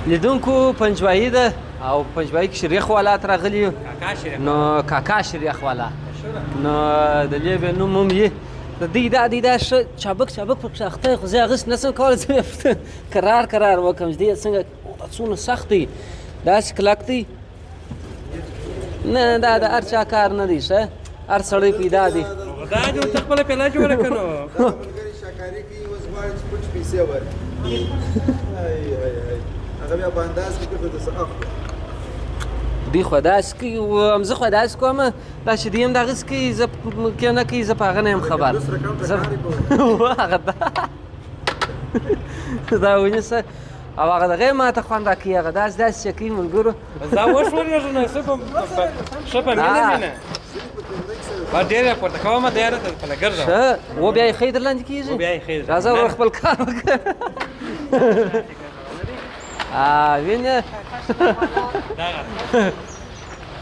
لیدونکو پنجوایي ده او پنجوایي کې شریخ والا تر غلی نو کاکا شریخ والا نو د دې به نوم هم یې د دې دا چابک په اخته خو زه هغسې نشم کولی چې کرار وکړم چې دې څنګه څومره سخت دی داسې کلک دی نه دا د هر چا کار نه دی ښه هر سړی پیدا دی دا جو ته خپله پیلا جوړه که نو ملګري شاکاري کوي اوس غواړي چې پټ پیسې ورکړي هغه بیا په انداز کې پرېښود څه اخلو دوی خو داسې کوي زه خو داسې کوم دا چې دوی هم دغسې کوي زه کې نه کوي زه په هغه نه یم خبر هغه دا ونیسه او هغه دغه یې ماته خوند راکوي هغه داسې چې کوي ملګرو دا وشولېږو نو ښه په مینه ډېره پورته کومه ډېره ته خپله ګرځم ښه و بیا یې ښې در لاندې کېږي بیا یې ښې راځه ور خپل کار وکړه وینې